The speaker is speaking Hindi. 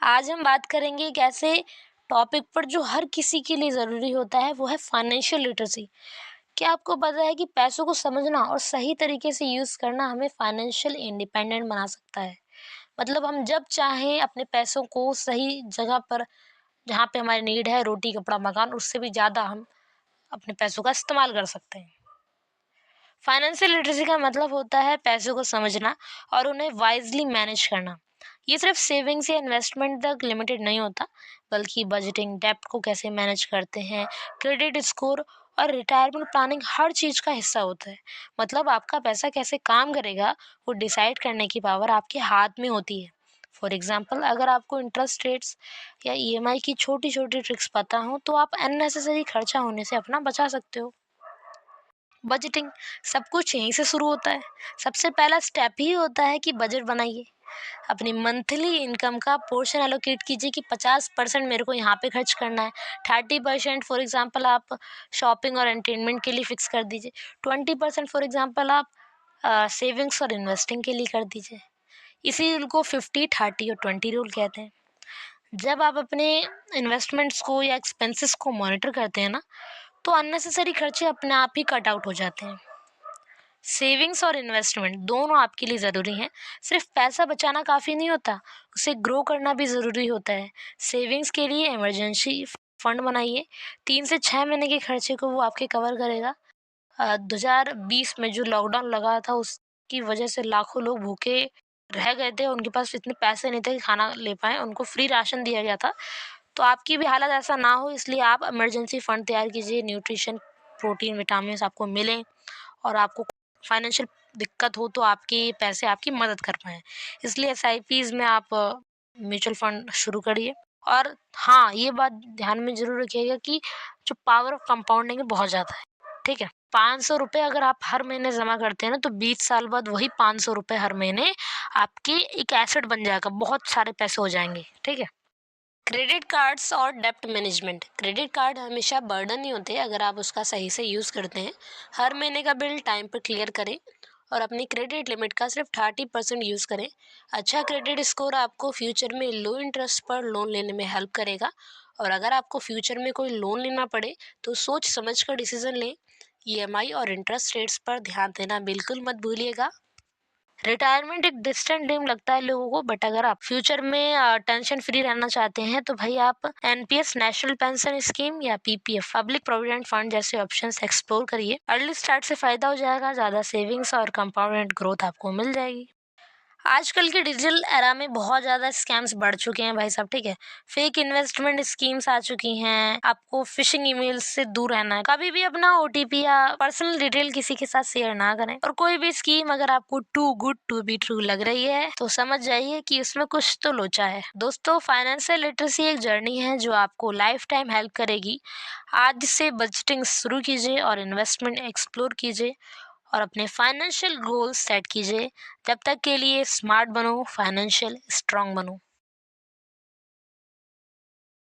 आज हम बात करेंगे एक ऐसे टॉपिक पर जो हर किसी के लिए ज़रूरी होता है, वो है फाइनेंशियल लिटरेसी। क्या आपको पता है कि पैसों को समझना और सही तरीके से यूज़ करना हमें फाइनेंशियल इंडिपेंडेंट बना सकता है। मतलब हम जब चाहें अपने पैसों को सही जगह पर, जहाँ पे हमारी नीड है, रोटी, कपड़ा, मकान, उससे भी ज़्यादा हम अपने पैसों का इस्तेमाल कर सकते हैं। फाइनेंशियल लिटरेसी का मतलब होता है पैसों को समझना और उन्हें वाइजली मैनेज करना। ये सिर्फ सेविंग्स या इन्वेस्टमेंट तक लिमिटेड नहीं होता, बल्कि बजटिंग, डेब्ट को कैसे मैनेज करते हैं, क्रेडिट स्कोर और रिटायरमेंट प्लानिंग हर चीज़ का हिस्सा होता है। मतलब आपका पैसा कैसे काम करेगा, वो डिसाइड करने की पावर आपके हाथ में होती है। फॉर एग्जाम्पल, अगर आपको इंटरेस्ट रेट्स या ईएमआई की छोटी छोटी ट्रिक्स पता हो, तो आप अननेसेसरी खर्चा होने से अपना बचा सकते हो। बजटिंग, सब कुछ यहीं से शुरू होता है। सबसे पहला स्टेप ही होता है कि बजट बनाइए। अपनी मंथली इनकम का पोर्शन एलोकेट कीजिए कि 50% मेरे को यहाँ पे खर्च करना है। 30% फॉर एग्जांपल आप शॉपिंग और एंटरटेनमेंट के लिए फिक्स कर दीजिए। 20% फॉर एग्जांपल आप सेविंग्स और इन्वेस्टिंग के लिए कर दीजिए। इसी रूल को 50, 30 और 20 रूल कहते हैं। जब आप अपने इन्वेस्टमेंट्स को या एक्सपेंसेस को मॉनिटर करते हैं ना, तो अननेसेसरी खर्चे अपने आप ही कट आउट हो जाते हैं। सेविंग्स और इन्वेस्टमेंट दोनों आपके लिए ज़रूरी हैं। सिर्फ पैसा बचाना काफ़ी नहीं होता, उसे ग्रो करना भी ज़रूरी होता है। सेविंग्स के लिए इमरजेंसी फंड बनाइए। 3 से 6 महीने के खर्चे को वो आपके कवर करेगा। 2020 में जो लॉकडाउन लगा था, उसकी वजह से लाखों लोग भूखे रह गए थे। उनके पास इतने पैसे नहीं थे कि खाना ले पाएँ, उनको फ्री राशन दिया गया था। तो आपकी भी हालत ऐसा ना हो, इसलिए आप इमरजेंसी फंड तैयार कीजिए। न्यूट्रिशन, प्रोटीन, विटामिन्स आपको मिलें और आपको फाइनेंशियल दिक्कत हो तो आपके पैसे आपकी मदद कर पाएँ। इसलिए एसआईपीज़ में आप म्यूचुअल फंड शुरू करिए। और हाँ, ये बात ध्यान में ज़रूर रखिएगा कि जो पावर ऑफ कंपाउंडिंग है बहुत ज़्यादा है, ठीक है? ₹500 अगर आप हर महीने जमा करते हैं ना, तो 20 साल बाद वही ₹500 हर महीने आपके एक एसेट बन जाएगा, बहुत सारे पैसे हो जाएँगे, ठीक है? क्रेडिट कार्ड्स और डेब्ट मैनेजमेंट। क्रेडिट कार्ड हमेशा बर्डन नहीं होते अगर आप उसका सही से यूज़ करते हैं। हर महीने का बिल टाइम पर क्लियर करें और अपनी क्रेडिट लिमिट का सिर्फ 30% यूज़ करें। अच्छा क्रेडिट स्कोर आपको फ्यूचर में लो इंटरेस्ट पर लोन लेने में हेल्प करेगा। और अगर आपको फ्यूचर में कोई लोन लेना पड़े, तो सोच समझ कर डिसीजन लें। ईएमआई और इंटरेस्ट रेट्स पर ध्यान देना बिल्कुल मत भूलिएगा। रिटायरमेंट एक डिस्टेंट ड्रीम लगता है लोगों को, बट अगर आप फ्यूचर में टेंशन फ्री रहना चाहते हैं, तो भाई आप एनपीएस, नेशनल पेंशन स्कीम या पीपीएफ, पब्लिक प्रोविडेंट फंड जैसे ऑप्शंस एक्सप्लोर करिए। अर्ली स्टार्ट से फायदा हो जाएगा, ज़्यादा सेविंग्स और कंपाउंडेड ग्रोथ आपको मिल जाएगी। आजकल के डिजिटल एरा में बहुत ज़्यादा स्कैम्स बढ़ चुके हैं भाई साहब, ठीक है? फेक इन्वेस्टमेंट स्कीम्स आ चुकी हैं। आपको फिशिंग ईमेल्स से दूर रहना है। कभी भी अपना ओटीपी या पर्सनल डिटेल किसी के साथ शेयर ना करें। और कोई भी स्कीम अगर आपको too good to be true लग रही है, तो समझ जाइए कि उसमें कुछ तो लोचा है। दोस्तों, फाइनेंशियल लिटरेसी एक जर्नी है जो आपको लाइफ टाइम हेल्प करेगी। आज से बजटिंग शुरू कीजिए और इन्वेस्टमेंट एक्सप्लोर कीजिए और अपने फाइनेंशियल गोल्स सेट कीजिए। जब तक के लिए स्मार्ट बनो, फाइनेंशियल स्ट्रांग बनो।